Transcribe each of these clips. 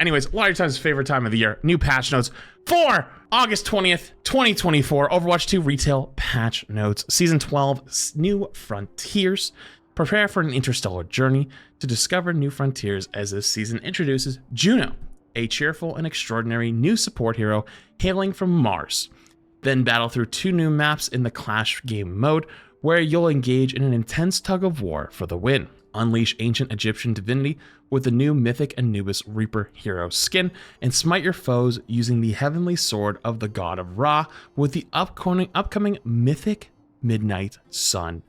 Anyways, a lot of your time's favorite time of the year. New patch notes for August 20th, 2024. Overwatch 2 retail patch notes. Season 12, New Frontiers. Prepare for an interstellar journey to discover new frontiers as this season introduces Juno, a cheerful and extraordinary new support hero hailing from Mars. Then battle through 2 new maps in the Clash game mode, where you'll engage in an intense tug of war for the win. Unleash ancient Egyptian divinity with the new Mythic Anubis Reaper hero skin, and smite your foes using the heavenly sword of the god of Ra with the upcoming Mythic Midnight Sun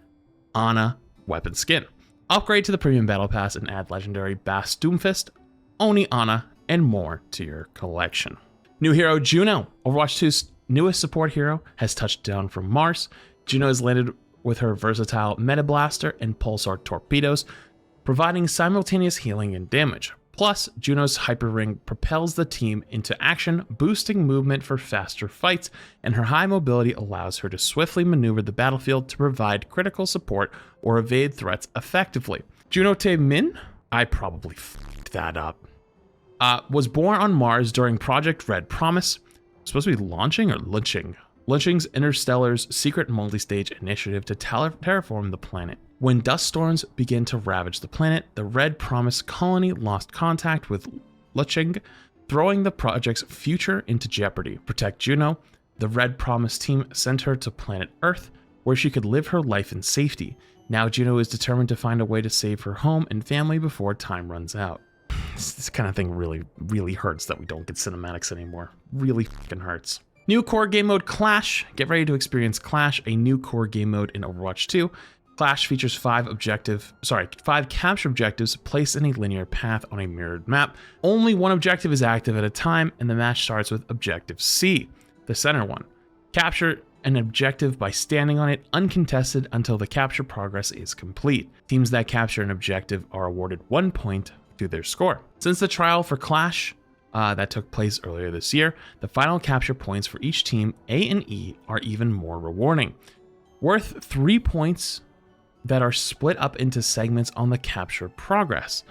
Ana weapon skin. Upgrade to the premium battle pass and add legendary Bass Doomfist, Oni Ana, and more to your collection. New hero Juno, Overwatch 2's newest support hero, has touched down from Mars. Juno has landed with her versatile Meta Blaster and Pulsar torpedoes, providing simultaneous healing and damage. Plus, Juno's Hyper Ring propels the team into action, boosting movement for faster fights, and her high mobility allows her to swiftly maneuver the battlefield to provide critical support or evade threats effectively. Juno Te Min, I probably fucked that up, was born on Mars during Project Red Promise. Supposed to be launching or lynching? Lynching's Interstellar's secret multi-stage initiative to terraform the planet. When dust storms begin to ravage the planet, the Red Promise colony lost contact with Lynching, throwing the project's future into jeopardy. Protect Juno, the Red Promise team sent her to planet Earth, where she could live her life in safety. Now Juno is determined to find a way to save her home and family before time runs out. This kind of thing really hurts that we don't get cinematics anymore. Really fucking hurts. New core game mode Clash. Get ready to experience Clash, a new core game mode in Overwatch 2. Clash features 5 capture objectives placed in a linear path on a mirrored map. Only one objective is active at a time, and the match starts with Objective C, the center one. Capture an objective by standing on it uncontested until the capture progress is complete. Teams that capture an objective are awarded 1 point to their score. Since the trial for Clash that took place earlier this year, the final capture points for each team, A and E, are even more rewarding. Worth 3 points that are split up into segments on the capture progress.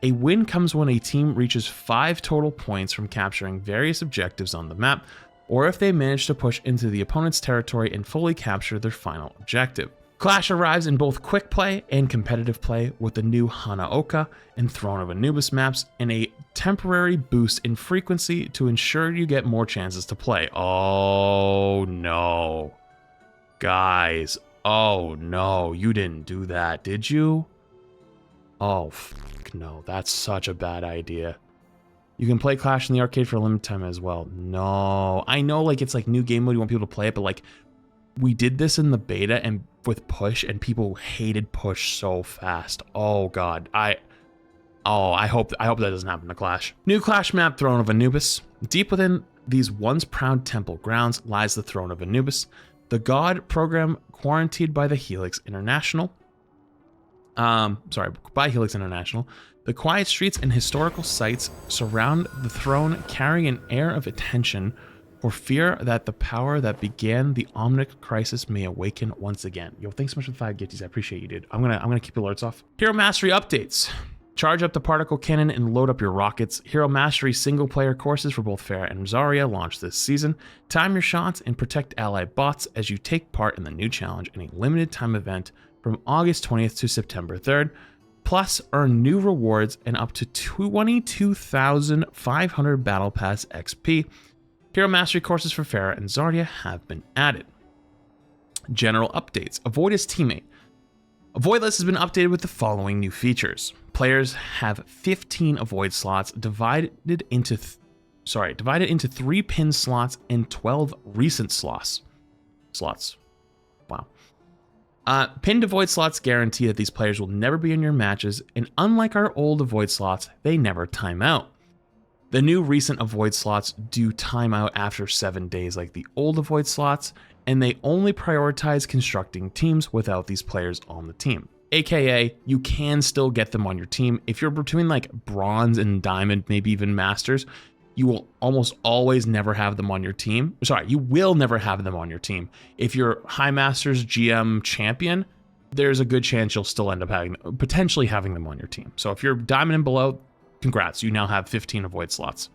A win comes when a team reaches 5 total points from capturing various objectives on the map, or if they manage to push into the opponent's territory and fully capture their final objective. Clash arrives in both quick play and competitive play with the new Hanaoka and Throne of Anubis maps, and a temporary boost in frequency to ensure you get more chances to play. Oh no. Guys, oh no, you didn't do that, did you? Oh fuck no, that's such a bad idea. You can play Clash in the arcade for a limited time as well. No, I know like it's like new game mode, you want people to play it, but like we did this in the beta and with push, and people hated push so fast. Oh god, I hope that doesn't happen to Clash. New Clash map, Throne of Anubis. Deep within these once proud temple grounds lies the Throne of Anubis, the god program quarantined by the Helix International. By Helix International. The quiet streets and historical sites surround the throne, carrying an air of attention for fear that the power that began the Omnic crisis may awaken once again. Yo, thanks so much for the 5 gifties. I appreciate you, dude. I'm gonna keep your alerts off. Hero Mastery updates. Charge up the particle cannon and load up your rockets. Hero Mastery single-player courses for both Pharah and Zarya launched this season. Time your shots and protect ally bots as you take part in the new challenge in a limited time event from August 20th to September 3rd. Plus, earn new rewards and up to 22,500 Battle Pass XP. Hero Mastery courses for Pharah and Zarya have been added. General updates. Avoid as teammate. Avoid list has been updated with the following new features. Players have 15 avoid slots divided into 3 pin slots and 12 recent slots. Wow. Pinned avoid slots guarantee that these players will never be in your matches, and unlike our old avoid slots, they never time out. The new recent avoid slots do time out after 7 days like the old avoid slots, and they only prioritize constructing teams without these players on the team. AKA, you can still get them on your team. If you're between like bronze and diamond, maybe even masters, you will almost always never have them on your team. You will never have them on your team. If you're High Masters GM champion, there's a good chance you'll still end up potentially having them on your team. So if you're diamond and below, congrats, you now have 15 avoid slots.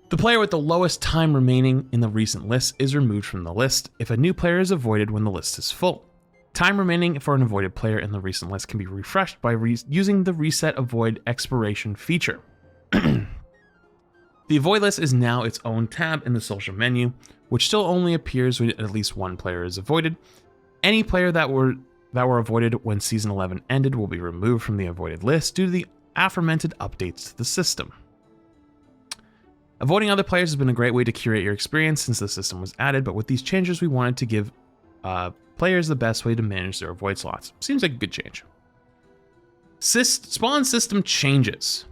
The player with the lowest time remaining in the recent list is removed from the list if a new player is avoided when the list is full. Time remaining for an avoided player in the recent list can be refreshed by using the Reset Avoid Expiration feature. The avoid list is now its own tab in the social menu, which still only appears when at least one player is avoided. Any player that were avoided when Season 11 ended will be removed from the avoided list due to the aforementioned updates to the system. Avoiding other players has been a great way to curate your experience since the system was added, but with these changes we wanted to give players the best way to manage their avoid slots. Seems like a good change. Spawn system changes.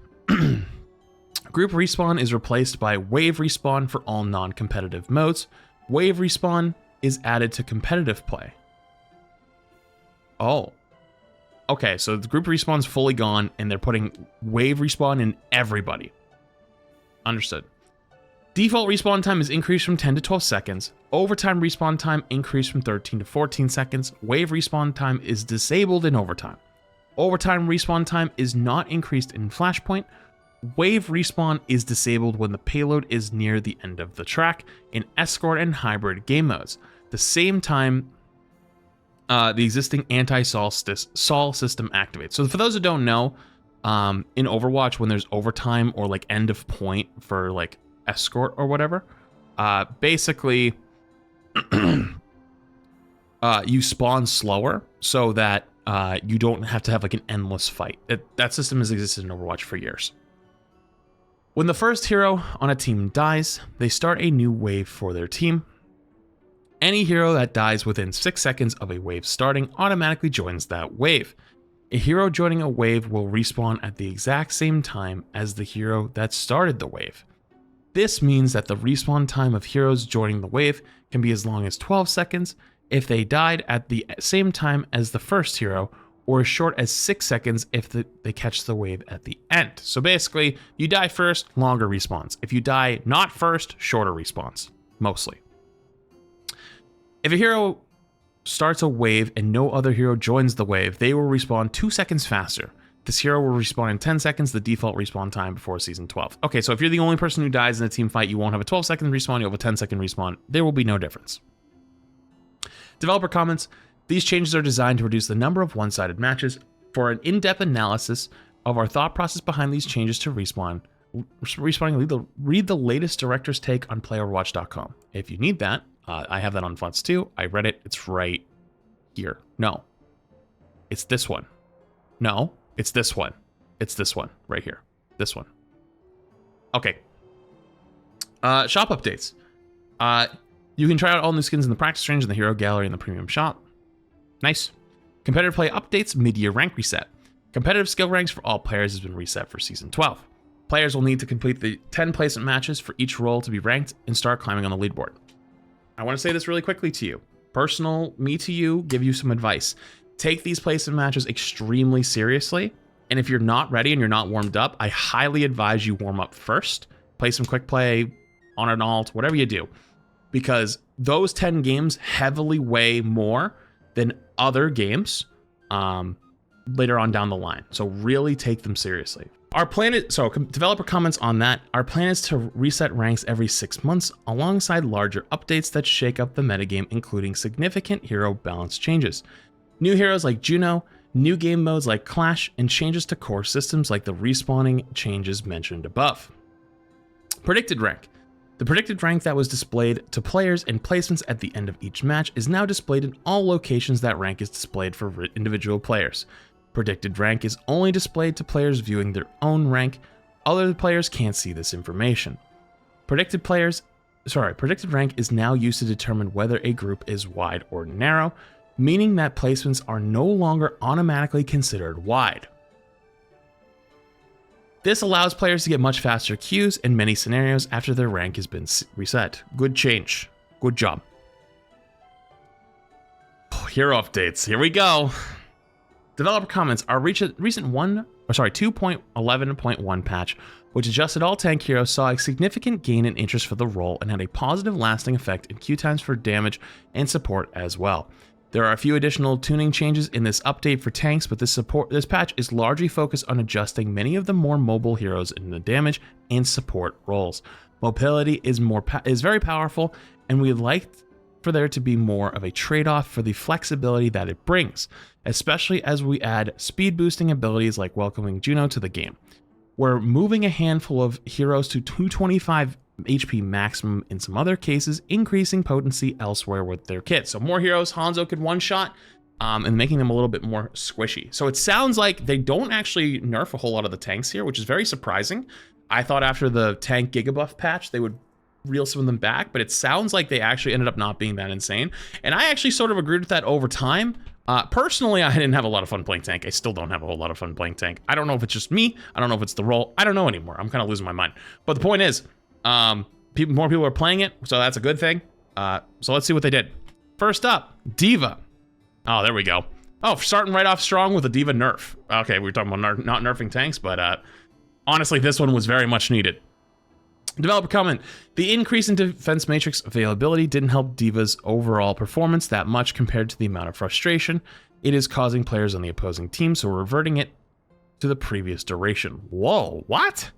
Group respawn is replaced by wave respawn for all non-competitive modes. Wave respawn is added to competitive play. Oh. Okay, so the group respawn's fully gone and they're putting wave respawn in everybody. Understood. Default respawn time is increased from 10 to 12 seconds. Overtime respawn time increased from 13 to 14 seconds. Wave respawn time is disabled in overtime. Overtime respawn time is not increased in Flashpoint. Wave respawn is disabled when the payload is near the end of the track in Escort and Hybrid game modes. The same time the existing anti-Sol system activates. So for those who don't know, in Overwatch, when there's overtime or like end of point for like Escort or whatever, basically you spawn slower so that you don't have to have like an endless fight. That system has existed in Overwatch for years. When the first hero on a team dies, they start a new wave for their team. Any hero that dies within 6 seconds of a wave starting automatically joins that wave. A hero joining a wave will respawn at the exact same time as the hero that started the wave. This means that the respawn time of heroes joining the wave can be as long as 12 seconds if they died at the same time as the first hero, or as short as 6 seconds if they catch the wave at the end. So basically, you die first, longer respawns. If you die not first, shorter respawns, mostly. If a hero starts a wave and no other hero joins the wave, they will respawn 2 seconds faster. This hero will respawn in 10 seconds, the default respawn time before Season 12. Okay, so if you're the only person who dies in a team fight, you won't have a 12-second respawn, you'll have a 10-second respawn. There will be no difference. Developer comments, these changes are designed to reduce the number of one-sided matches. For an in-depth analysis of our thought process behind these changes to respawning, read the latest director's take on playoverwatch.com. If you need that, I have that on FUTS too. I read it. It's right here. No. It's this one. No. It's this one. It's this one. Right here. This one. Okay. Shop updates. You can try out all new skins in the practice range, in the hero gallery, and the premium shop. Nice. Competitive play updates, mid-year rank reset. Competitive skill ranks for all players has been reset for Season 12. Players will need to complete the 10 placement matches for each role to be ranked and start climbing on the leaderboard. I want to say this really quickly to you. Personal, me to you, give you some advice. Take these placement matches extremely seriously, and if you're not ready and you're not warmed up, I highly advise you warm up first. Play some quick play, on an alt, whatever you do, because those 10 games heavily weigh more than other games later on down the line. So really take them seriously. Our plan is, developer comments on that. Our plan is to reset ranks every 6 months alongside larger updates that shake up the metagame, including significant hero balance changes. New heroes like Juno, new game modes like Clash, and changes to core systems like the respawning changes mentioned above. Predicted rank. The predicted rank that was displayed to players and placements at the end of each match is now displayed in all locations that rank is displayed for individual players. Predicted rank is only displayed to players viewing their own rank. Other players can't see this information. Predicted rank is now used to determine whether a group is wide or narrow, meaning that placements are no longer automatically considered wide. This allows players to get much faster queues in many scenarios after their rank has been reset. Good change. Good job. Hero updates. Here we go. Developer comments. Our recent 2.11.1 patch, which adjusted all tank heroes, saw a significant gain in interest for the role and had a positive lasting effect in queue times for damage and support as well. There are a few additional tuning changes in this update for tanks, but this patch is largely focused on adjusting many of the more mobile heroes in the damage and support roles. Mobility is very powerful, and we'd like for there to be more of a trade-off for the flexibility that it brings, especially as we add speed boosting abilities like welcoming Juno to the game. We're moving a handful of heroes to 225 HP maximum in some other cases, increasing potency elsewhere with their kit. So more heroes Hanzo could one-shot, and making them a little bit more squishy. So it sounds like they don't actually nerf a whole lot of the tanks here, which is very surprising. I thought after the tank gigabuff patch, they would reel some of them back, but it sounds like they actually ended up not being that insane. And I actually sort of agreed with that over time. Personally, I didn't have a lot of fun playing tank. I still don't have a whole lot of fun playing tank. I don't know if it's just me. I don't know if it's the role. I don't know anymore. I'm kind of losing my mind. But the point is, more people are playing it, so that's a good thing. So let's see what they did. First up, D.Va. Oh, there we go. Oh, starting right off strong with a D.Va nerf. Okay, we were talking about not nerfing tanks, but honestly, this one was very much needed. Developer comment: the increase in defense matrix availability didn't help D.Va's overall performance that much compared to the amount of frustration it is causing players on the opposing team, so we're reverting it to the previous duration. Whoa, what?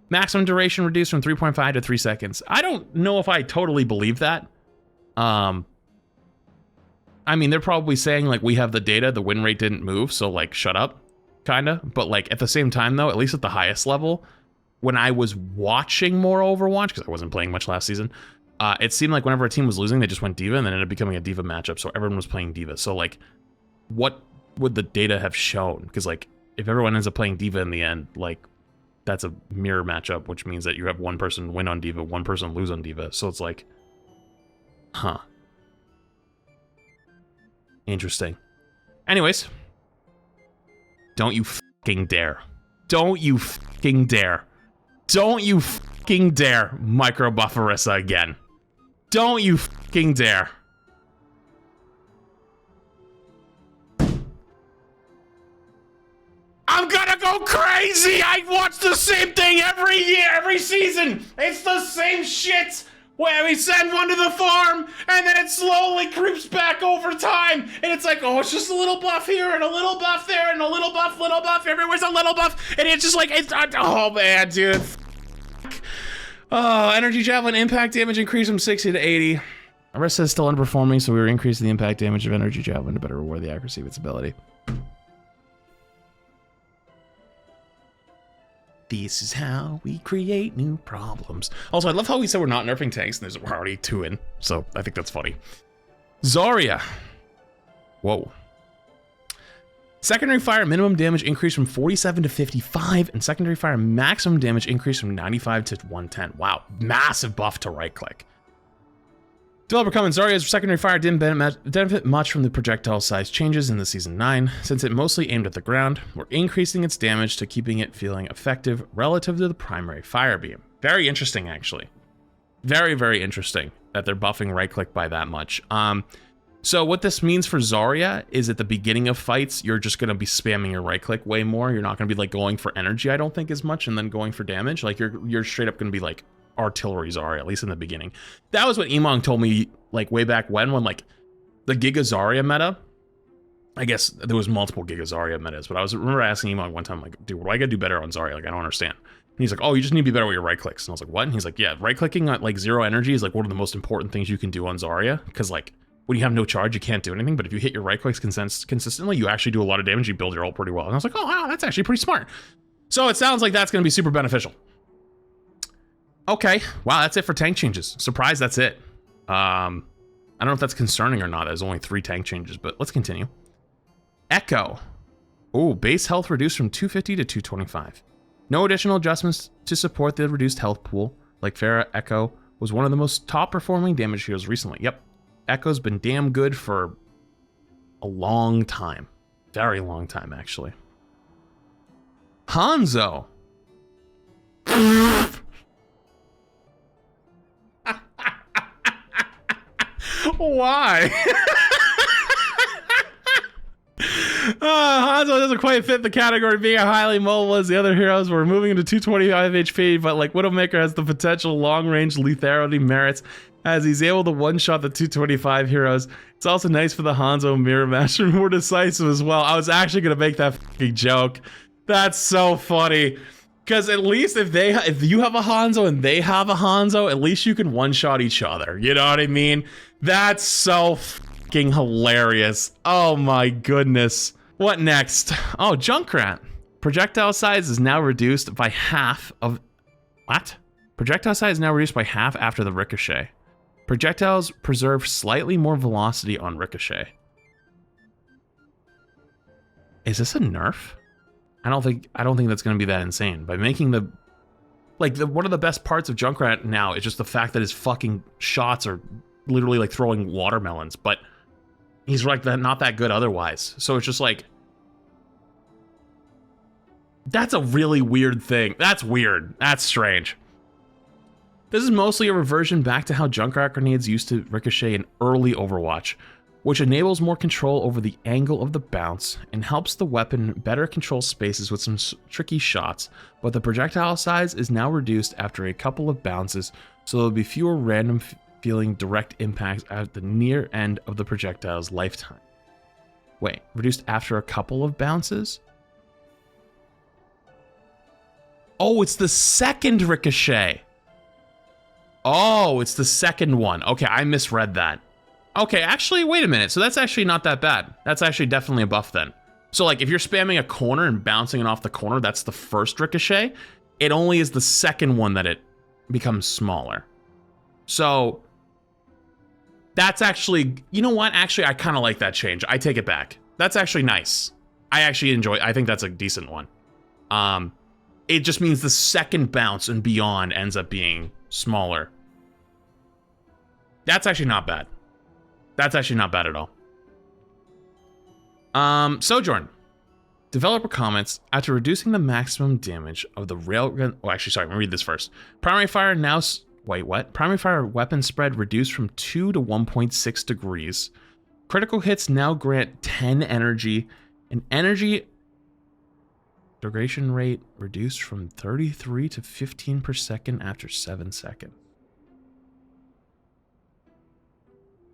Maximum duration reduced from 3.5 to 3 seconds. I don't know if I totally believe that. I mean, they're probably saying, like, we have the data, the win rate didn't move, so, like, shut up, kinda. But, like, at the same time, though, at least at the highest level, when I was watching more Overwatch, because I wasn't playing much last season, it seemed like whenever a team was losing, they just went D.Va, and then it ended up becoming a D.Va matchup, so everyone was playing D.Va. So, like, what would the data have shown? Because, like, if everyone ends up playing D.Va in the end, like, that's a mirror matchup, which means that you have one person win on D.Va, one person lose on D.Va. So it's like, huh. Interesting. Anyways. Don't you fucking dare. Don't you fucking dare. Don't you fucking dare micro buff Orisa again. Don't you fucking dare. I'm gonna go crazy! I watch the same thing every year, every season! It's the same shit! Where we send one to the farm, and then it slowly creeps back over time! And it's like, oh, it's just a little buff here, and a little buff there, and a little buff, everywhere's a little buff, and it's just like, it's, oh man, dude. Oh, energy javelin impact damage increased from 60 to 80. Orisa is still underperforming, so we were increasing the impact damage of energy javelin to better reward the accuracy of its ability. This is how we create new problems. Also, I love how we said we're not nerfing tanks, and we're already 2 in, so I think that's funny. Zarya. Whoa. Secondary fire minimum damage increased from 47 to 55, and secondary fire maximum damage increased from 95 to 110. Wow, massive buff to right click. Developer comments: Zarya's secondary fire didn't benefit much from the projectile size changes in the Season 9, since it mostly aimed at the ground. We're increasing its damage to keeping it feeling effective relative to the primary fire beam. Very interesting, actually. Very, very interesting that they're buffing right click by that much. So what this means for Zarya is at the beginning of fights, you're just going to be spamming your right click way more. You're not going to be like going for energy, I don't think, as much, and then going for damage. Like you're straight up going to be like artillery Zarya, at least in the beginning. That was what Emong told me like way back when like the Giga Zarya meta, I guess there was multiple Giga Zarya metas, but I remember asking Emong one time, like, dude, what do I gotta do better on Zarya? Like, I don't understand. And he's like, oh, you just need to be better with your right clicks. And I was like, what? And he's like, yeah, right clicking at like 0 energy is like one of the most important things you can do on Zarya, because like when you have no charge, you can't do anything, but if you hit your right clicks consistently, you actually do a lot of damage, you build your ult pretty well. And I was like, oh wow, that's actually pretty smart. So it sounds like that's gonna be super beneficial. Okay, wow, that's it for tank changes. Surprised that's it. I don't know if that's concerning or not. There's only 3 tank changes, but let's continue. Echo. Oh, base health reduced from 250 to 225. No additional adjustments to support the reduced health pool. Like Pharah, Echo was one of the most top performing damage heroes recently. Yep, Echo's been damn good for a long time. Very long time, actually. Hanzo. Why? Hanzo doesn't quite fit the category being a highly mobile as the other heroes. We're moving into 225 HP, but like Widowmaker has the potential long-range lethality merits as he's able to one-shot the 225 heroes. It's also nice for the Hanzo Mirror Master, more decisive as well. I was actually gonna make that fucking joke. That's so funny. Because at least if you have a Hanzo and they have a Hanzo, at least you can one-shot each other. You know what I mean? That's so fucking hilarious. Oh my goodness. What next? Oh, Junkrat. Projectile size is now reduced by half of... What? Projectile size is now reduced by half after the ricochet. Projectiles preserve slightly more velocity on ricochet. Is this a nerf? I don't think that's going to be that insane. By making one of the best parts of Junkrat now is just the fact that his fucking shots are literally like throwing watermelons, but he's like not that good otherwise. So it's just like, that's a really weird thing. That's weird. That's strange. This is mostly a reversion back to how Junkrat grenades used to ricochet in early Overwatch, which enables more control over the angle of the bounce and helps the weapon better control spaces with some tricky shots, but the projectile size is now reduced after a couple of bounces, so there'll be fewer random feeling direct impacts at the near end of the projectile's lifetime. Wait, reduced after a couple of bounces? Oh, it's the second ricochet. Oh, it's the second one. Okay, I misread that. Okay, actually, wait a minute. So that's actually not that bad. That's actually definitely a buff then. So like if you're spamming a corner and bouncing it off the corner, that's the first ricochet. It only is the second one that it becomes smaller. So that's actually, you know what? Actually, I kind of like that change. I take it back. That's actually nice. I actually enjoy, I think that's a decent one. It just means the second bounce and beyond ends up being smaller. That's actually not bad. That's actually not bad at all. Sojourn. Developer comments, after reducing the maximum damage of the railgun... Oh, actually, sorry, let me read this first. Primary fire now... Wait, what? Primary fire weapon spread reduced from 2 to 1.6 degrees. Critical hits now grant 10 energy. And energy duration rate reduced from 33 to 15 per second after 7 seconds.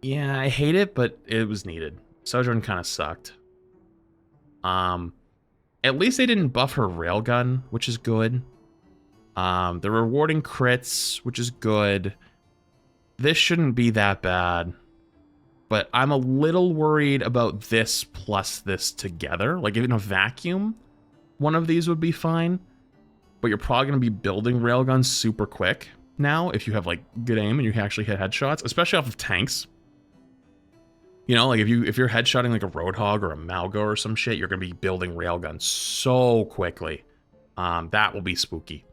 Yeah, I hate it, but it was needed. Sojourn kind of sucked. At least they didn't buff her railgun, which is good. They're rewarding crits, which is good. This shouldn't be that bad. But I'm a little worried about this plus this together. Like, in a vacuum, one of these would be fine. But you're probably going to be building railguns super quick now if you have, like, good aim and you can actually hit headshots, especially off of tanks. You know, like if you're headshotting like a Roadhog or a Malgo or some shit, you're gonna be building railguns so quickly. That will be spooky.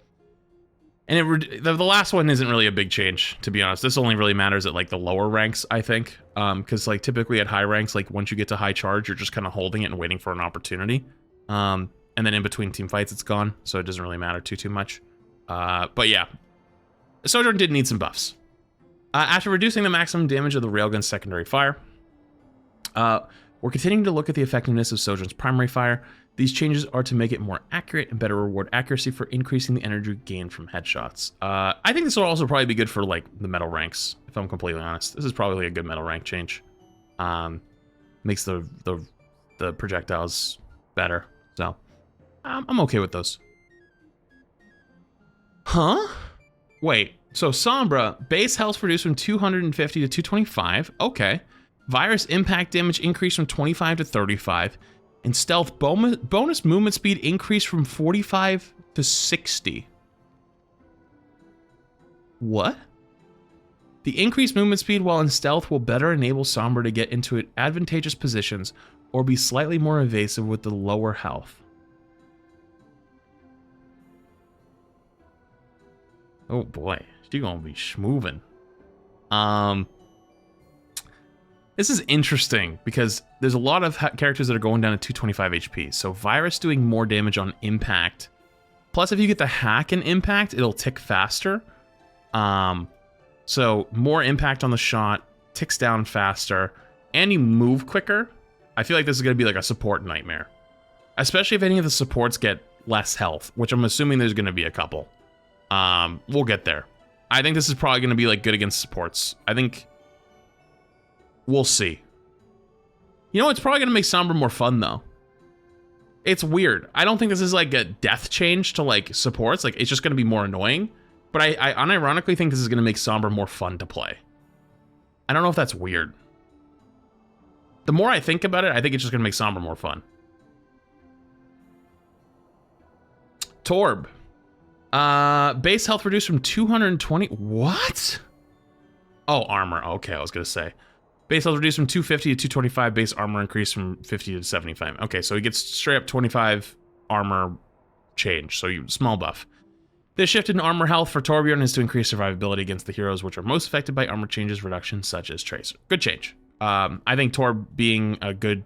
And the last one isn't really a big change, to be honest. This only really matters at like the lower ranks, I think, because like typically at high ranks, like once you get to high charge, you're just kind of holding it and waiting for an opportunity. And then in between team fights, it's gone, so it doesn't really matter too much. But yeah, Sojourn did need some buffs. After reducing the maximum damage of the railgun's secondary fire. We're continuing to look at the effectiveness of Sojourn's primary fire. These changes are to make it more accurate and better reward accuracy for increasing the energy gained from headshots. I think this will also probably be good for like the metal ranks, if I'm completely honest. This is probably a good metal rank change. Makes the projectiles better. So I'm okay with those. Huh? Wait, so Sombra, base health reduced from 250 to 225. Okay. Virus impact damage increased from 25 to 35. And stealth bonus movement speed increased from 45 to 60. What? The increased movement speed while in stealth will better enable Sombra to get into advantageous positions or be slightly more evasive with the lower health. Oh boy, she's gonna be schmoovin'. This is interesting because there's a lot of characters that are going down to 225 HP. So Virus doing more damage on impact. Plus, if you get the hack in impact, it'll tick faster. So more impact on the shot, ticks down faster, and you move quicker. I feel like this is going to be like a support nightmare. especially if any of the supports get less health, which I'm assuming there's going to be a couple. We'll get there. I think this is probably going to be like good against supports. I think we'll see. You know, it's probably going to make Sombra more fun though. It's weird. I don't think this is like a death change to like supports. Like it's just going to be more annoying. But I unironically think this is going to make Sombra more fun to play. I don't know if that's weird. The more I think about it, I think it's just going to make Sombra more fun. Torb. Base health reduced from 220. What? Oh, armor. Okay, I was going to say. Base health reduced from 250 to 225. Base armor increased from 50 to 75. Okay, so he gets straight up 25 armor change. So small buff. This shift in armor health for Torbjorn is to increase survivability against the heroes which are most affected by armor changes reductions, such as Tracer. Good change. I think Torb being a good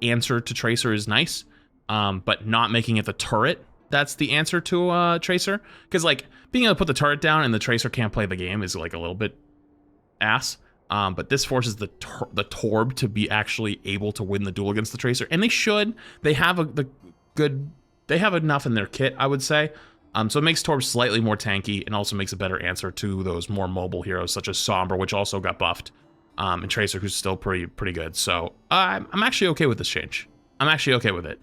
answer to Tracer is nice, but not making it the turret that's the answer to Tracer. Because like being able to put the turret down and the Tracer can't play the game is like a little bit ass. But this forces the Torb to be actually able to win the duel against the Tracer, and they should. They have they have enough in their kit, I would say. So it makes Torb slightly more tanky and also makes a better answer to those more mobile heroes such as Sombra, which also got buffed, and Tracer, who's still pretty good. So I'm actually okay with this change. I'm actually okay with it.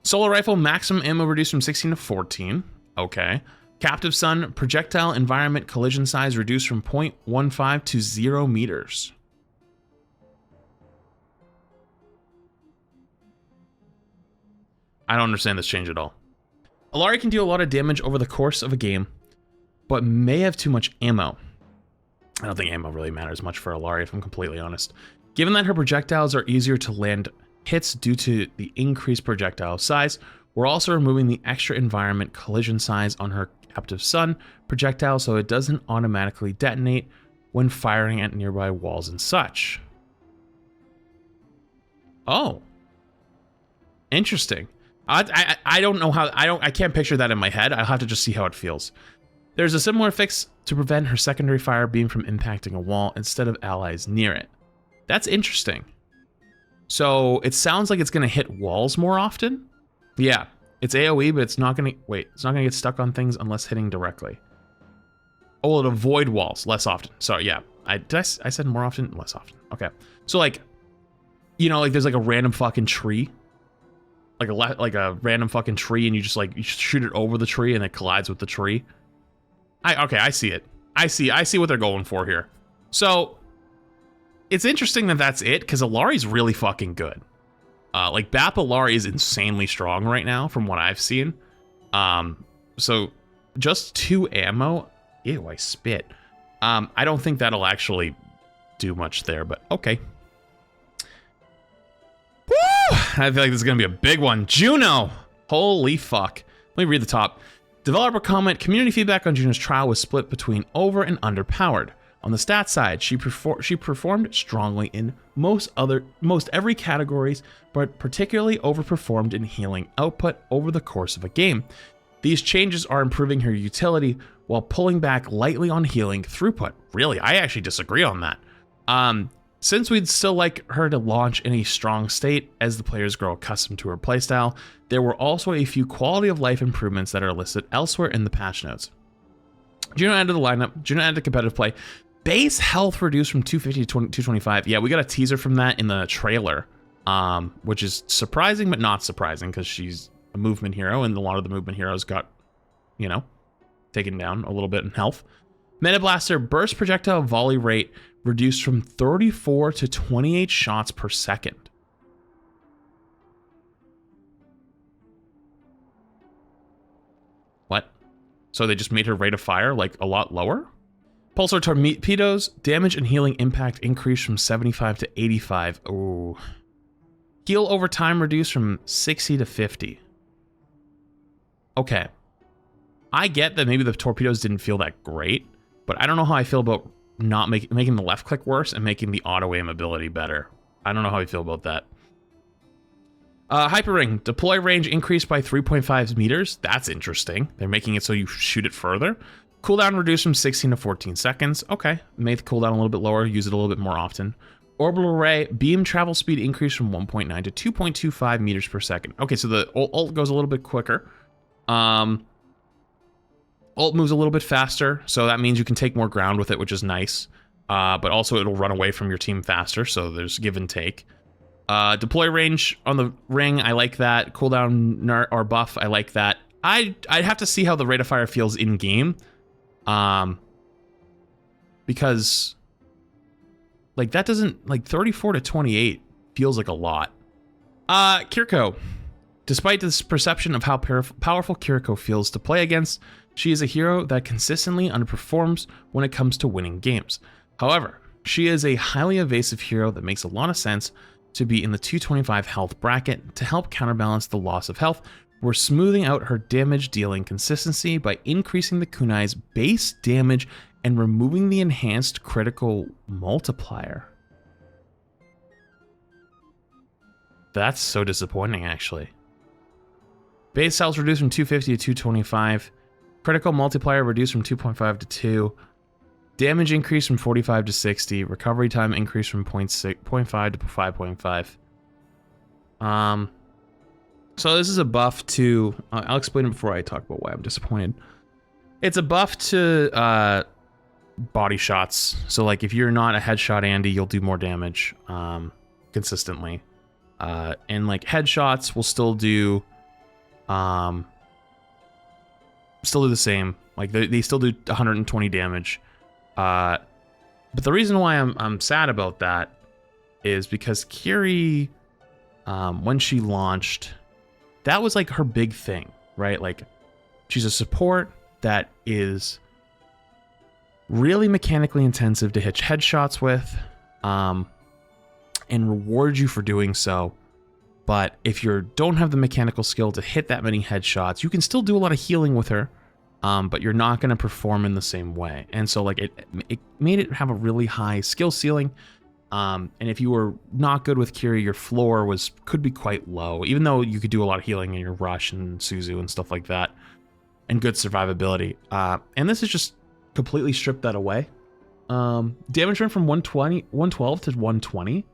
Solar Rifle, maximum ammo reduced from 16 to 14. Okay. Captive Sun, projectile environment collision size reduced from 0.15 to 0 meters. I don't understand this change at all. Illari can deal a lot of damage over the course of a game, but may have too much ammo. I don't think ammo really matters much for Illari, if I'm completely honest. Given that her projectiles are easier to land hits due to the increased projectile size, we're also removing the extra environment collision size on her Captive Sun projectile so it doesn't automatically detonate when firing at nearby walls and such. Oh. Interesting. I don't know how, I can't picture that in my head. I'll have to just see how it feels. There's a similar fix to prevent her secondary fire beam from impacting a wall instead of allies near it. That's interesting. So it sounds like it's going to hit walls more often. Yeah, it's AoE, but it's not going to, it's not going to get stuck on things unless hitting directly. Oh, it'll avoid walls less often. Sorry, yeah. I said more often, less often. Okay. So like, you know, like there's like a random fucking tree. Like a random fucking tree, and you just shoot it over the tree and it collides with the tree. Okay, I see it. I see what they're going for here. So it's interesting that that's it, because Illari's really fucking good. Like BAP Illari is insanely strong right now from what I've seen. So just 2 ammo. Ew, I spit. I don't think that'll actually do much there, but okay. Woo! I feel like this is gonna be a big one. Juno! Holy fuck. Let me read the top. Developer comment, community feedback on Juno's trial was split between over and underpowered. On the stats side, she performed strongly in most every categories, but particularly overperformed in healing output over the course of a game. These changes are improving her utility while pulling back lightly on healing throughput. Really, I actually disagree on that. Since we'd still like her to launch in a strong state as the players grow accustomed to her playstyle, there were also a few quality of life improvements that are listed elsewhere in the patch notes. Juno added the lineup, Juno added competitive play, base health reduced from 250 to 225. Yeah, we got a teaser from that in the trailer, which is surprising but not surprising because she's a movement hero and a lot of the movement heroes got, you know, taken down a little bit in health. Meta Blaster burst projectile volley rate reduced from 34 to 28 shots per second. What? So they just made her rate of fire like a lot lower? Pulsar torpedoes, damage and healing impact increased from 75 to 85. Ooh. Heal over time reduced from 60 to 50. Okay. I get that maybe the torpedoes didn't feel that great, but I don't know how I feel about not making the left click worse and making the auto aim ability better. I don't know how I feel about that. Hyper Ring, deploy range increased by 3.5 meters. That's interesting. They're making it so you shoot it further. Cooldown reduced from 16 to 14 seconds. Okay, made the cooldown a little bit lower, use it a little bit more often. Orbital Ray, beam travel speed increased from 1.9 to 2.25 meters per second. Okay, so the ult goes a little bit quicker. Ult moves a little bit faster, so that means you can take more ground with it, which is nice. But also it'll run away from your team faster, so there's give and take. Deploy range on the ring, I like that. Cooldown or buff, I like that. I'd have to see how the rate of fire feels in game. Because like that doesn't, like 34 to 28 feels like a lot. Kiriko. Despite this perception of how powerful Kiriko feels to play against, she is a hero that consistently underperforms when it comes to winning games. However, she is a highly evasive hero that makes a lot of sense to be in the 225 health bracket to help counterbalance the loss of health. We're smoothing out her damage dealing consistency by increasing the kunai's base damage and removing the enhanced critical multiplier. That's so disappointing, actually. Base health reduced from 250 to 225. Critical multiplier reduced from 2.5 to 2. Damage increased from 45 to 60. Recovery time increased from 0.5 to 5.5. So this is a buff to... I'll explain it before I talk about why I'm disappointed. It's a buff to body shots. So like if you're not a headshot Andy, you'll do more damage consistently. And like headshots will still do the same. Like they still do 120 damage. But the reason why I'm sad about that is because Kiri, when she launched, that was like her big thing, right? Like she's a support that is really mechanically intensive to hit headshots with, and reward you for doing so. But if you don't have the mechanical skill to hit that many headshots, you can still do a lot of healing with her, but you're not going to perform in the same way. And so like it made it have a really high skill ceiling. And if you were not good with Kiri, your floor could be quite low, even though you could do a lot of healing in your Rush and Suzu and stuff like that, and good survivability. And this is just completely stripped that away. Damage went from 112 to 120.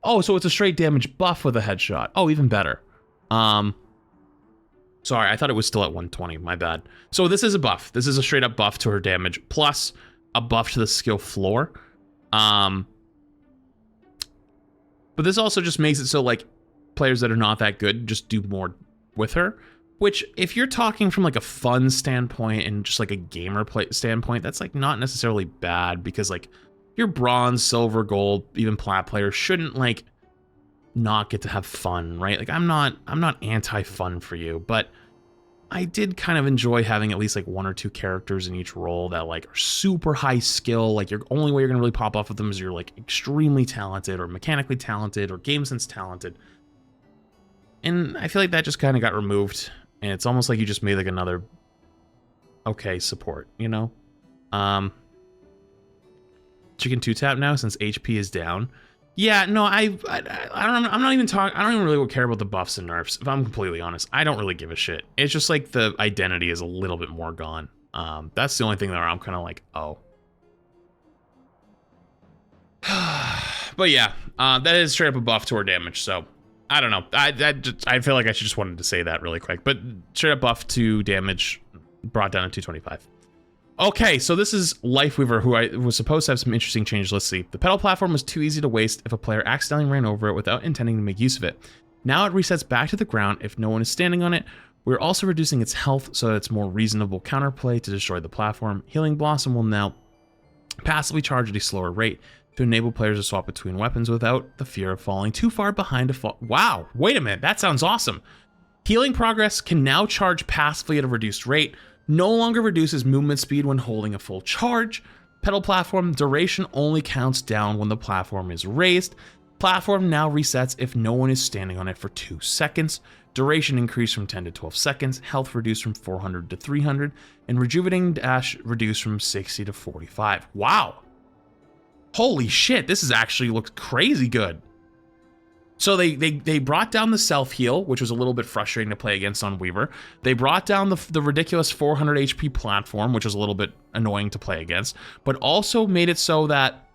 Oh, so it's a straight damage buff with a headshot. Oh, even better. Sorry, I thought it was still at 120. My bad. So this is a buff. This is a straight up buff to her damage, plus a buff to the skill floor. But this also just makes it so like players that are not that good just do more with her. Which, if you're talking from like a fun standpoint and just like a gamer standpoint, that's like not necessarily bad, because like your bronze, silver, gold, even plat players shouldn't like not get to have fun, right? Like I'm not anti-fun for you, but I did kind of enjoy having at least like one or two characters in each role that like are super high skill. Like your only way you're gonna really pop off with them is you're like extremely talented or mechanically talented or game sense talented. And I feel like that just kind of got removed, and it's almost like you just made like another okay support, you know? Chicken 2-tap now since HP is down. Yeah, no, I'm not even talking. I don't even really care about the buffs and nerfs. If I'm completely honest, I don't really give a shit. It's just like the identity is a little bit more gone. That's the only thing that I'm kind of like, oh. But yeah, that is straight up a buff to her damage. So I don't know. I feel like I just wanted to say that really quick. But straight up buff to damage brought down to 225. Okay, so this is Lifeweaver, who I was supposed to have some interesting changes. Let's see. The pedal platform was too easy to waste if a player accidentally ran over it without intending to make use of it. Now it resets back to the ground if no one is standing on it. We're also reducing its health so that it's more reasonable counterplay to destroy the platform. Healing Blossom will now passively charge at a slower rate to enable players to swap between weapons without the fear of falling too far behind a fall. Wow, wait a minute, that sounds awesome. Healing Progress can now charge passively at a reduced rate. No longer reduces movement speed when holding a full charge. Pedal platform duration only counts down when the platform is raised. Platform now resets if no one is standing on it for 2 seconds. Duration increased from 10 to 12 seconds. Health reduced from 400 to 300. And rejuvenating dash reduced from 60 to 45. Wow. Holy shit, this is actually looks crazy good. So they brought down the self-heal, which was a little bit frustrating to play against on Weaver. They brought down the ridiculous 400 HP platform, which was a little bit annoying to play against, but also made it so that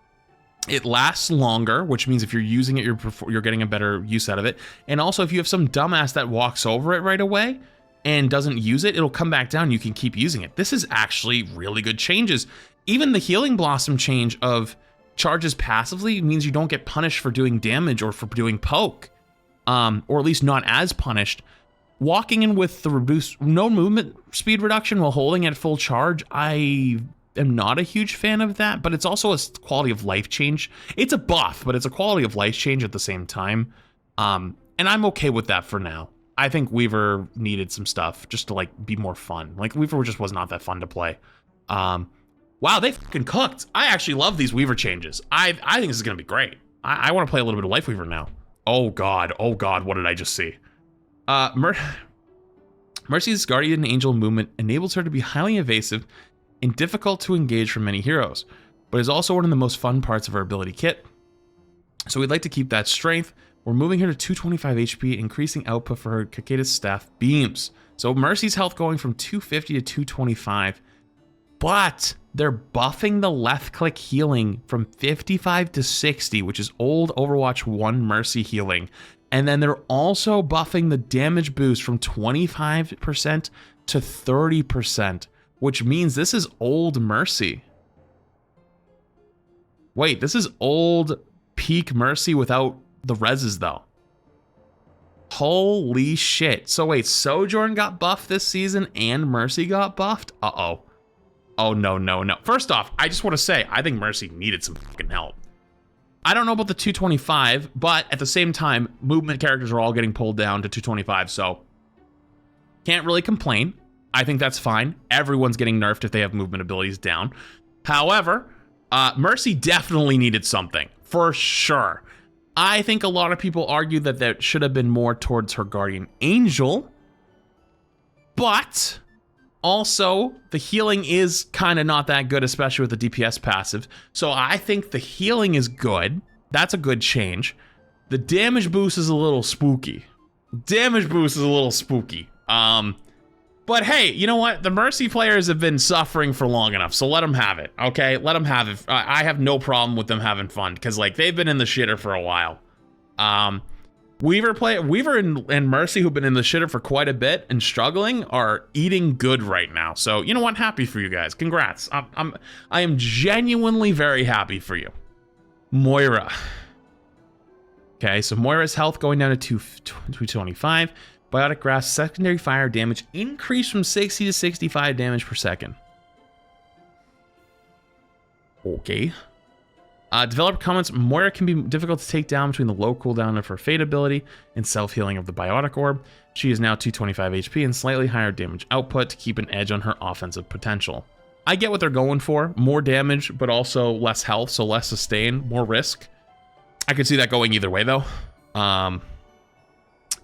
It lasts longer, which means if you're using it, you're getting a better use out of it. And also, if you have some dumbass that walks over it right away and doesn't use it, it'll come back down. You can keep using it. This is actually really good changes. Even the Healing Blossom change of charges passively means you don't get punished for doing damage or for doing poke, or at least not as punished. Walking in with the reduced no movement speed reduction while holding at full charge, I am not a huge fan of that, but it's also a quality of life change. It's a buff, but it's a quality of life change at the same time. And I'm okay with that for now. I think Weaver needed some stuff just to like be more fun. Like Weaver just was not that fun to play. Wow, they fucking cooked. I actually love these Weaver changes. I think this is gonna be great. I want to play a little bit of Life Weaver now. Oh god, what did I just see? Mercy's Guardian Angel movement enables her to be highly evasive and difficult to engage for many heroes, but is also one of the most fun parts of her ability kit. So we'd like to keep that strength. We're moving her to 225 HP, increasing output for her Cicada's staff beams. So Mercy's health going from 250 to 225, but they're buffing the left click healing from 55 to 60, which is old Overwatch 1 Mercy healing. And then they're also buffing the damage boost from 25% to 30%, which means this is old Mercy. Wait, this is old peak Mercy without the reses though. Holy shit. So wait, Sojourn got buffed this season and Mercy got buffed? Uh-oh. Oh, no. First off, I just want to say, I think Mercy needed some fucking help. I don't know about the 225, but at the same time, movement characters are all getting pulled down to 225, so can't really complain. I think that's fine. Everyone's getting nerfed if they have movement abilities down. However, Mercy definitely needed something, for sure. I think a lot of people argue that that should have been more towards her Guardian Angel, but also the healing is kind of not that good, especially with the DPS passive. So I think the healing is good. That's a good change. The damage boost is a little spooky. But hey, you know what? The Mercy players have been suffering for long enough, so let them have it, okay? Let them have it. I have no problem with them having fun, because like they've been in the shitter for a while. Weaver and Mercy, who've been in the shitter for quite a bit and struggling, are eating good right now. So you know what? Happy for you guys. Congrats. I am genuinely very happy for you. Moira. Okay, so Moira's health going down to 225. Biotic Grass secondary fire damage increased from 60 to 65 damage per second. Okay. Developer comments, Moira can be difficult to take down between the low cooldown of her Fate ability and self-healing of the Biotic Orb. She is now 225 HP and slightly higher damage output to keep an edge on her offensive potential. I get what they're going for. More damage, but also less health, so less sustain, more risk. I could see that going either way, though.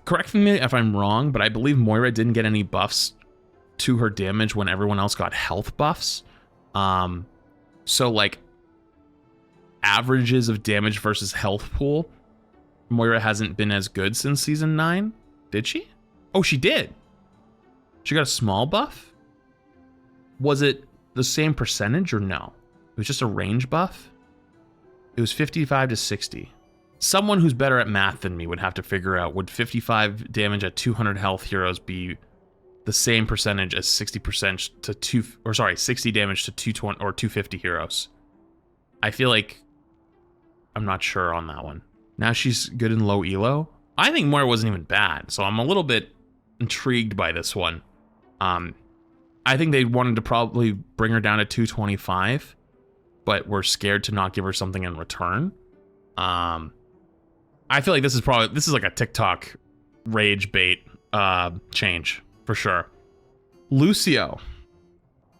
Correct me if I'm wrong, but I believe Moira didn't get any buffs to her damage when everyone else got health buffs. So, like, averages of damage versus health pool, Moira hasn't been as good since Season 9. Did she? Oh, she did. She got a small buff? Was it the same percentage or no? It was just a range buff? It was 55 to 60. Someone who's better at math than me would have to figure out, would 55 damage at 200 health heroes be the same percentage as 60% to 60 damage to 220 or 250 heroes? I feel like I'm not sure on that one. Now she's good in low elo. I think Moira wasn't even bad, so I'm a little bit intrigued by this one. I think they wanted to probably bring her down to 225, but were scared to not give her something in return. I feel like this is like a TikTok rage bait change for sure. Lucio.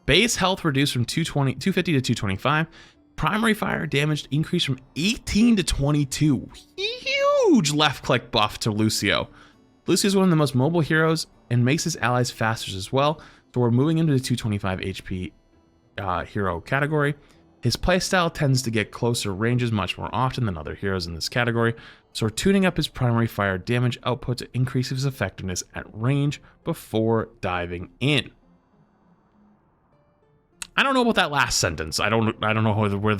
Base health reduced from 250 to 225. Primary fire damage increased from 18 to 22. Huge left click buff to Lucio. Lucio is one of the most mobile heroes and makes his allies faster as well. So we're moving into the 225 HP hero category. His playstyle tends to get closer ranges much more often than other heroes in this category, so we're tuning up his primary fire damage output to increase his effectiveness at range before diving in. I don't know about that last sentence. I don't know where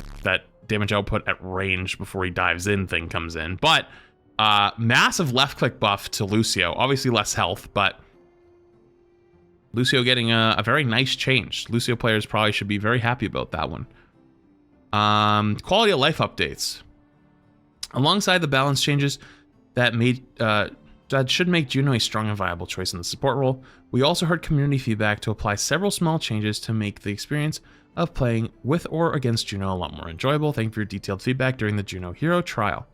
damage output at range before he dives in thing comes in. But massive left click buff to Lucio. Obviously less health, but Lucio getting a very nice change. Lucio players probably should be very happy about that one. Quality of life updates. Alongside the balance changes that should make Juno a strong and viable choice in the support role, we also heard community feedback to apply several small changes to make the experience of playing with or against Juno a lot more enjoyable. Thank you for your detailed feedback during the Juno Hero trial.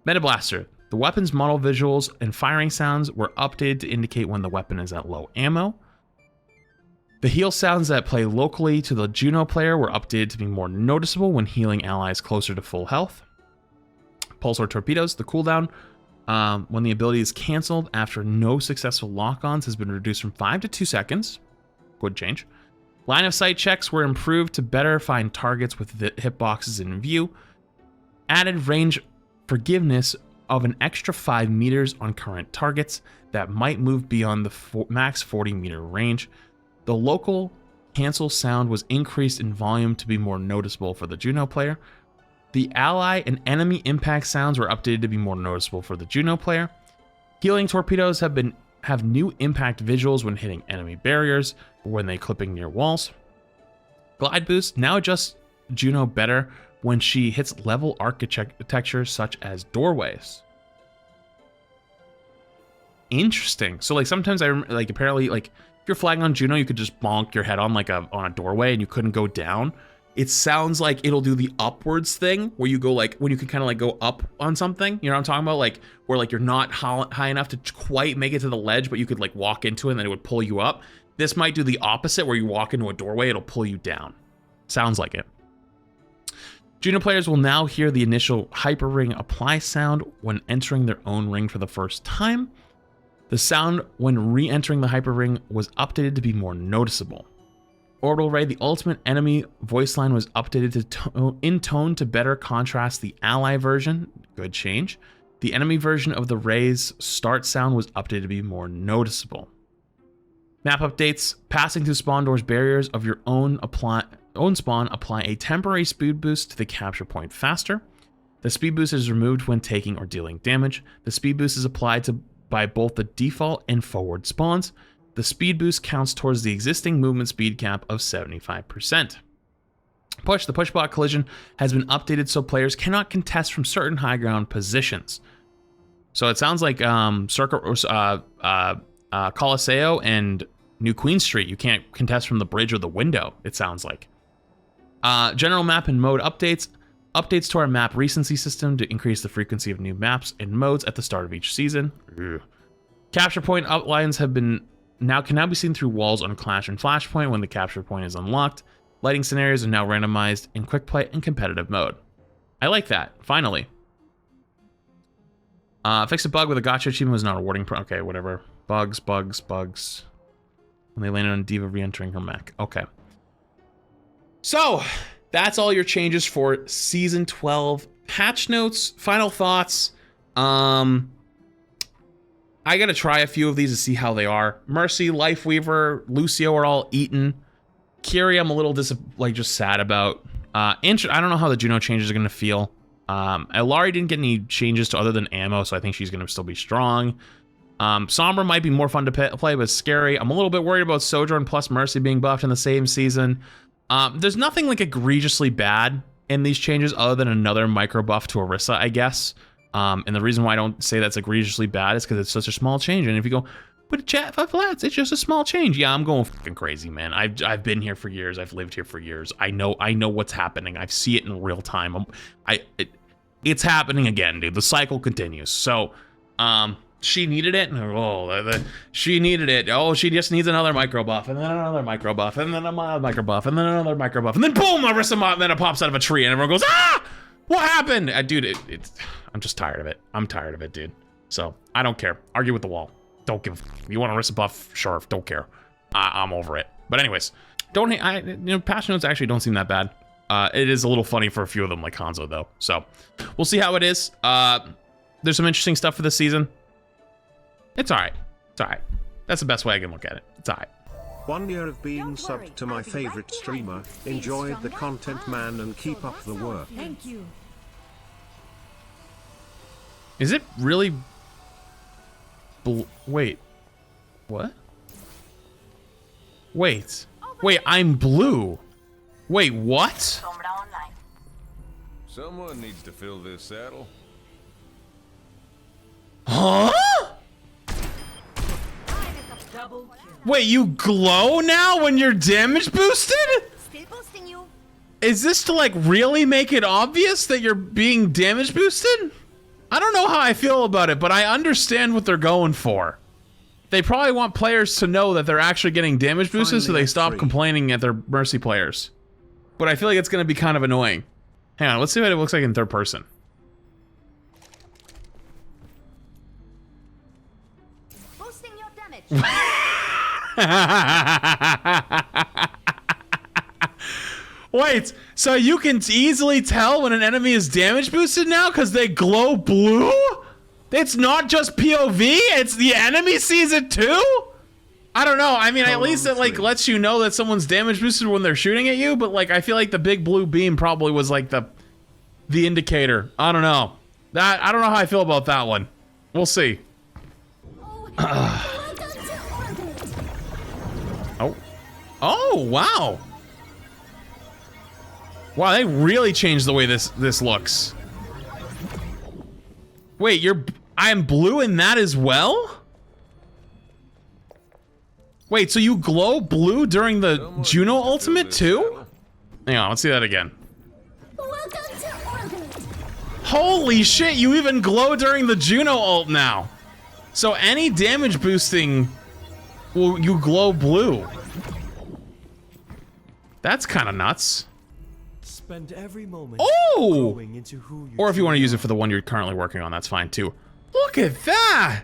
Meta Blaster. The weapon's model visuals and firing sounds were updated to indicate when the weapon is at low ammo. The heal sounds that play locally to the Juno player were updated to be more noticeable when healing allies closer to full health. Pulsar Torpedoes. The cooldown when the ability is cancelled after no successful lock-ons has been reduced from 5 to 2 seconds. Good change. Line of sight checks were improved to better find targets with the hitboxes in view. Added range forgiveness of an extra 5 meters on current targets that might move beyond the max 40 meter range. The local cancel sound was increased in volume to be more noticeable for the Juno player. The ally and enemy impact sounds were updated to be more noticeable for the Juno player. Healing torpedoes have new impact visuals when hitting enemy barriers or when they clipping near walls. Glide boost now adjusts Juno better when she hits level architecture such as doorways. Interesting. So like sometimes apparently like if you're flagging on Juno, you could just bonk your head on on a doorway and you couldn't go down. It sounds like it'll do the upwards thing where you go like when you can kind of like go up on something. You know what I'm talking about? Like where like you're not high enough to quite make it to the ledge, but you could like walk into it and then it would pull you up. This might do the opposite where you walk into a doorway, it'll pull you down. Sounds like it. Juno players will now hear the initial hyper ring apply sound when entering their own ring for the first time. The sound when re-entering the hyper ring was updated to be more noticeable. Orbital Ray, the ultimate enemy voice line was updated to in tone to better contrast the ally version. Good change. The enemy version of the Ray's start sound was updated to be more noticeable. Map updates. Passing through spawn doors barriers of your own spawn apply a temporary speed boost to the capture point faster. The speed boost is removed when taking or dealing damage. The speed boost is applied by both the default and forward spawns. The speed boost counts towards the existing movement speed cap of 75%. Push. The push block collision has been updated so players cannot contest from certain high ground positions. So it sounds like Colosseo and New Queen Street, you can't contest from the bridge or the window, it sounds like. General map and mode updates. Updates to our map recency system to increase the frequency of new maps and modes at the start of each season. Ugh. Capture point outlines can now be seen through walls on Clash and Flashpoint when the capture point is unlocked. Lighting scenarios are now randomized in quick play and competitive mode. I like that, finally. Fix a bug with a gotcha achievement was not rewarding. Okay, whatever. Bugs. When they landed on Diva re-entering her mech. Okay. So, that's all your changes for Season 12. Patch notes, final thoughts. I gotta try a few of these to see how they are. Mercy, Lifeweaver, Lucio are all eaten. Kiri, I'm a little just sad about. I don't know how the Juno changes are gonna feel. Ilari didn't get any changes to other than ammo, so I think she's gonna still be strong. Sombra might be more fun to play, but scary. I'm a little bit worried about Sojourn plus Mercy being buffed in the same season. There's nothing like egregiously bad in these changes other than another micro buff to Orisa, I guess. And the reason why I don't say that's egregiously bad is because it's such a small change. And if you go, but chat flats, it's just a small change. Yeah, I'm going fucking crazy, man. I've been here for years. I've lived here for years. I know what's happening. I see it in real time. It's happening again, dude. The cycle continues. So, she needed it. She needed it. Oh, she just needs another micro buff, and then another micro buff, and then a mild micro buff, and then another micro buff, and then boom, Orisa, and then it pops out of a tree, and everyone goes, ah! What happened? Dude, I'm just tired of it. I'm tired of it, dude. So, I don't care. Argue with the wall. Don't give a f. You want Orisa buff? Sure, don't care. I'm over it. But anyways, patch notes actually don't seem that bad. It is a little funny for a few of them, like Hanzo, though. So, we'll see how it is. There's some interesting stuff for this season. It's all right. It's all right. That's the best way I can look at it. It's all right. 1 year of being subbed to my favorite streamer. Enjoyed the content, man, and keep up the work. Thank you. Is it really... Wait. What? Wait. Wait, I'm blue. Wait, what? Someone needs to fill this saddle. Huh? Wait, you glow now when you're damage boosted? Still boosting you. Is this to like really make it obvious that you're being damage boosted? I don't know how I feel about it, but I understand what they're going for. They probably want players to know that they're actually getting damage boosted so they stop complaining at their Mercy players. But I feel like it's going to be kind of annoying. Hang on, let's see what it looks like in third person. Boosting your damage. Wait, so you can easily tell when an enemy is damage boosted now because they glow blue? It's not just POV, it's the enemy sees it too? I don't know, I mean, at least it like lets you know that someone's damage boosted when they're shooting at you, but like I feel like the big blue beam probably was like the indicator. I don't know. I don't know how I feel about that one. We'll see. Oh. Oh, wow. Wow, they really changed the way this looks. Wait, I'm blue in that as well? Wait, so you glow blue during the Juno ultimate too? Hang on, let's see that again. Holy shit, you even glow during the Juno ult now. So any damage boosting, will you glow blue. That's kind of nuts. Spend every moment growing into who you or if you want to use it for the one you're currently working on, that's fine too. Look at that!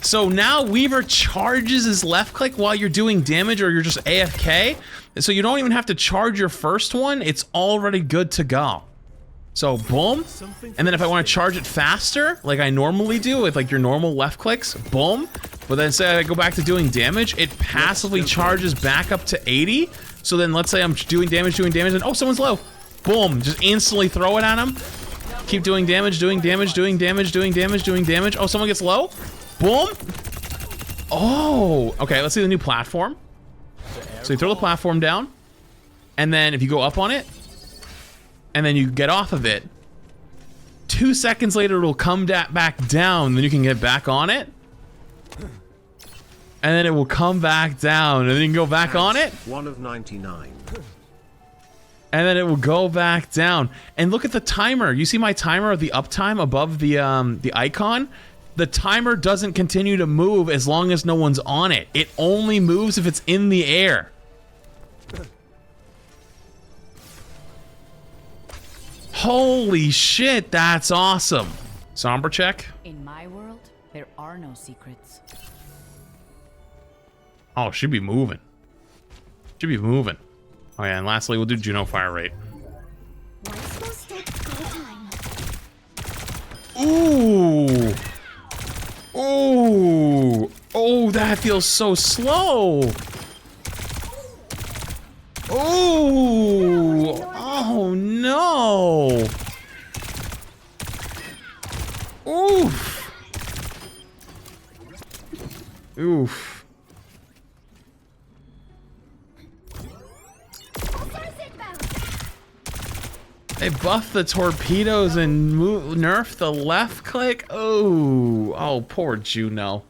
So now Weaver charges his left click while you're doing damage or you're just AFK. So you don't even have to charge your first one, it's already good to go. So boom, and then if I want to charge it faster, like I normally do with like your normal left clicks, boom. But then say I go back to doing damage, it passively charges back up to 80. So then let's say I'm doing damage, and oh, someone's low. Boom, just instantly throw it at him. Keep doing damage, doing damage. Oh, someone gets low. Boom. Oh, okay, let's see the new platform. So you throw the platform down, and then if you go up on it, and then you get off of it, 2 seconds later it'll come back down, then you can get back on it. And then it will come back down, and then you can go back on it. 1 of 99. And then it will go back down. And look at the timer. You see my timer of the uptime above the icon? The timer doesn't continue to move as long as no one's on it. It only moves if it's in the air. Holy shit, that's awesome. Sombra check. In my world, there are no secrets. Oh, should be moving. Should be moving. Oh yeah, and lastly, we'll do Juno fire rate. Ooh. Ooh. Oh, that feels so slow. Ooh. Oh no. Oof. Oof. They buffed the torpedoes and nerfed the left click. Oh, poor Juno.